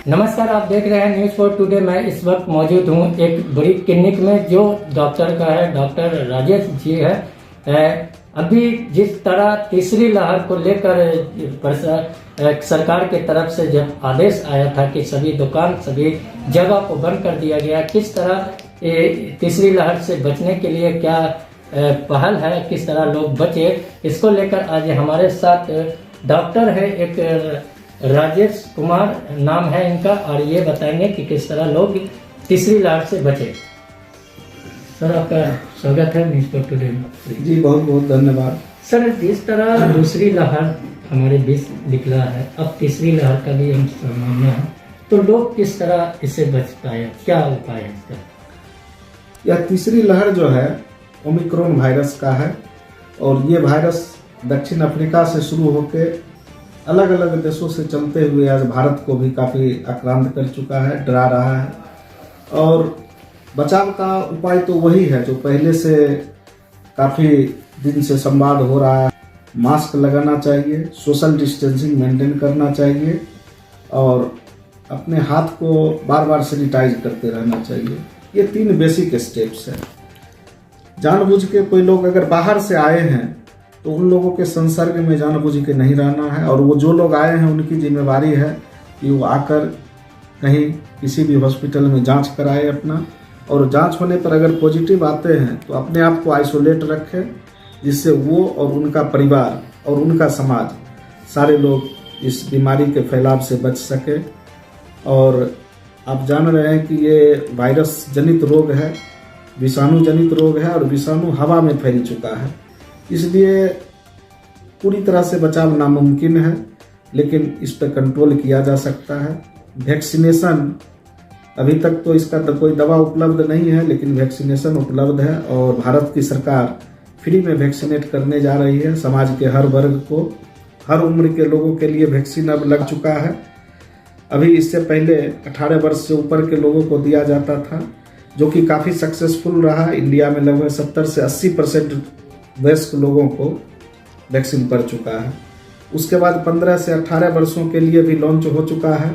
नमस्कार, आप देख रहे हैं न्यूज़ फॉर टुडे। मैं इस वक्त मौजूद हूं एक बड़ी क्लिनिक में जो डॉक्टर का है, डॉक्टर राजेश जी है। अभी जिस तरह तीसरी लहर को लेकर सरकार की तरफ से जब आदेश आया था कि सभी दुकान सभी जगह को बंद कर दिया गया, किस तरह तीसरी लहर से बचने के लिए क्या पहल है, किस तरह लोग बचे, इसको लेकर आज हमारे साथ डॉक्टर है, एक राजेश कुमार नाम है इनका, और ये बताएंगे कि किस तरह लोग तीसरी लहर से बचे। सर, आपका स्वागत है न्यूज़ फॉर टुडे में। जी बहुत बहुत धन्यवाद। सर, जिस तरह दूसरी लहर हमारे बीच निकला है, अब तीसरी लहर का भी हम सामना है, तो लोग किस तरह इससे बच पाए, क्या उपाय है इसका? यह तीसरी लहर जो है ओमिक्रॉन वायरस का है, और ये वायरस दक्षिण अफ्रीका से शुरू होकर अलग अलग देशों से चलते हुए आज भारत को भी काफ़ी आक्रांत कर चुका है, डरा रहा है। और बचाव का उपाय तो वही है जो पहले से काफ़ी दिन से संवाद हो रहा है। मास्क लगाना चाहिए, सोशल डिस्टेंसिंग मेंटेन करना चाहिए, और अपने हाथ को बार बार सैनिटाइज करते रहना चाहिए। ये 3 बेसिक स्टेप्स हैं। जानबूझ के कोई लोग अगर बाहर से आए हैं तो उन लोगों के संसर्ग में जानबूझ के नहीं रहना है, और वो जो लोग आए हैं उनकी जिम्मेवारी है कि वो आकर कहीं किसी भी हॉस्पिटल में जांच कराए अपना, और जांच होने पर अगर पॉजिटिव आते हैं तो अपने आप को आइसोलेट रखें, जिससे वो और उनका परिवार और उनका समाज सारे लोग इस बीमारी के फैलाव से बच सके। और आप जान रहे हैं कि ये वायरस जनित रोग है, विषाणु जनित रोग है, और विषाणु हवा में फैल चुका है, इसलिए पूरी तरह से बचाव नामुमकिन है, लेकिन इस पर कंट्रोल किया जा सकता है। वैक्सीनेशन अभी तक तो इसका कोई दवा उपलब्ध नहीं है, लेकिन वैक्सीनेशन उपलब्ध है, और भारत की सरकार फ्री में वैक्सीनेट करने जा रही है। समाज के हर वर्ग को, हर उम्र के लोगों के लिए वैक्सीन अब लग चुका है। अभी इससे पहले 18 वर्ष से ऊपर के लोगों को दिया जाता था, जो कि काफ़ी सक्सेसफुल रहा। इंडिया में लगभग 70 से 80% वयस्क लोगों को वैक्सीन पड़ चुका है। उसके बाद 15 से 18 वर्षों के लिए भी लॉन्च हो चुका है,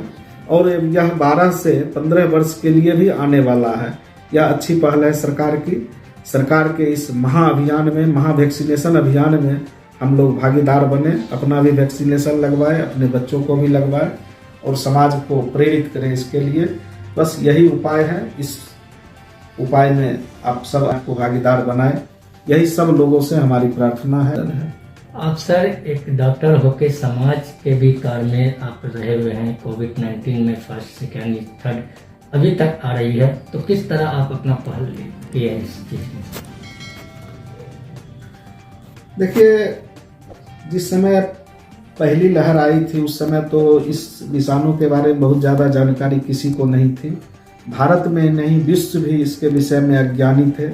और यह 12 से 15 वर्ष के लिए भी आने वाला है। यह अच्छी पहल है सरकार की। सरकार के इस महाअभियान में, महावैक्सीनेशन अभियान में हम लोग भागीदार बने, अपना भी वैक्सीनेशन लगवाए, अपने बच्चों को भी लगवाए, और समाज को प्रेरित करें इसके लिए। बस यही उपाय है। इस उपाय में आप सब आपको भागीदार बनाए, यही सब लोगों से हमारी प्रार्थना है। आप सर एक डॉक्टर होकर समाज के भी कार्य में आप रहे हुए हैं। कोविड-19 में फर्स्ट, सेकेंड, थर्ड अभी तक आ रही है, तो किस तरह आप अपना पहल किए हैं इस चीज में? देखिए, जिस समय पहली लहर आई थी उस समय तो इस विषाणु के बारे में बहुत ज़्यादा जानकारी किसी को नहीं थी। भारत में नहीं, विश्व भी इसके विषय में अज्ञानी थे।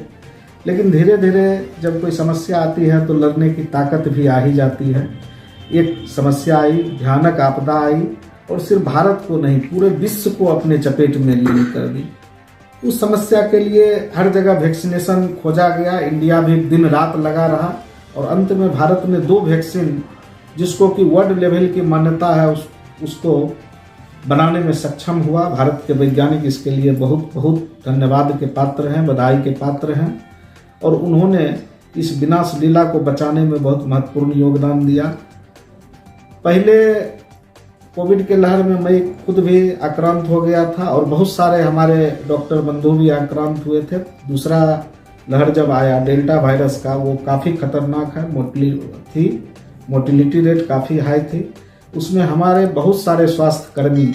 लेकिन धीरे धीरे जब कोई समस्या आती है तो लड़ने की ताकत भी आ ही जाती है। एक समस्या आई, भयानक आपदा आई, और सिर्फ भारत को नहीं पूरे विश्व को अपने चपेट में लीन कर दी। उस समस्या के लिए हर जगह वैक्सीनेशन खोजा गया, इंडिया भी दिन रात लगा रहा, और अंत में भारत ने 2 वैक्सीन जिसको कि वर्ल्ड लेवल की मान्यता है उसको बनाने में सक्षम हुआ। भारत के वैज्ञानिक इसके लिए बहुत बहुत धन्यवाद के पात्र हैं, बधाई के पात्र हैं, और उन्होंने इस विनाश लीला को बचाने में बहुत महत्वपूर्ण योगदान दिया। पहले कोविड के लहर में मैं खुद भी आक्रांत हो गया था, और बहुत सारे हमारे डॉक्टर बंधु भी आक्रांत हुए थे। दूसरा लहर जब आया डेल्टा वायरस का, वो काफ़ी खतरनाक है, मोर्टिलिटी रेट काफ़ी हाई थी। उसमें हमारे बहुत सारे स्वास्थ्य कर्मी,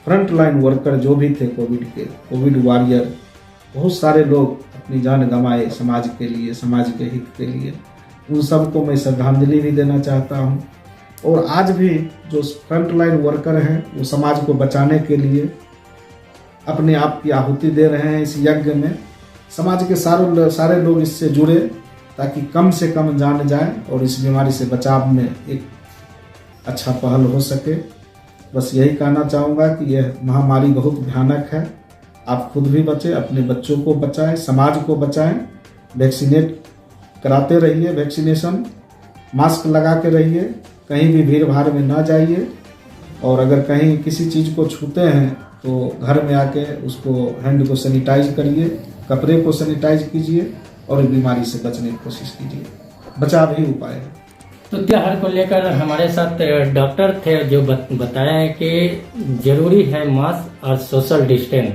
फ्रंट लाइन वर्कर जो भी थे कोविड के, कोविड वॉरियर, बहुत सारे लोग अपनी जान गंवाए समाज के लिए, समाज के हित के लिए। उन सबको मैं श्रद्धांजलि भी देना चाहता हूँ। और आज भी जो फ्रंट लाइन वर्कर हैं वो समाज को बचाने के लिए अपने आप की आहुति दे रहे हैं इस यज्ञ में। समाज के सारे लोग इससे जुड़े, ताकि कम से कम जान जाए और इस बीमारी से बचाव में एक अच्छा पहल हो सके। बस यही कहना चाहूँगा कि यह महामारी बहुत भयानक है। आप खुद भी बचें, अपने बच्चों को बचाएं, समाज को बचाएं, वैक्सीनेट कराते रहिए, वैक्सीनेशन, मास्क लगा के रहिए, कहीं भी भीड़ भाड़ में ना जाइए, और अगर कहीं किसी चीज़ को छूते हैं तो घर में आके उसको हैंड को सैनिटाइज करिए, कपड़े को सैनिटाइज कीजिए और बीमारी से बचने की कोशिश कीजिए। बचाव ही उपाय है। तो त्योहार को लेकर हमारे साथ डॉक्टर थे जो बताया है कि जरूरी है मास्क और सोशल डिस्टेंस,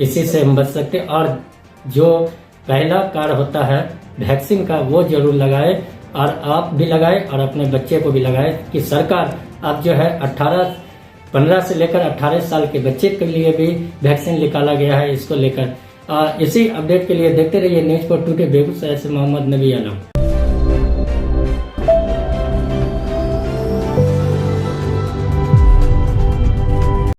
इसी से हम बच सकते हैं। और जो पहला कार्ड होता है वैक्सीन का वो जरूर लगाए, और आप भी लगाए और अपने बच्चे को भी लगाए कि सरकार अब जो है 15 से लेकर 18 साल के बच्चे के लिए भी वैक्सीन निकाला गया है। इसको लेकर इसी अपडेट के लिए देखते रहिए न्यूज़ फॉर टुडे बेगूसराय से मोहम्मद नबी आलम।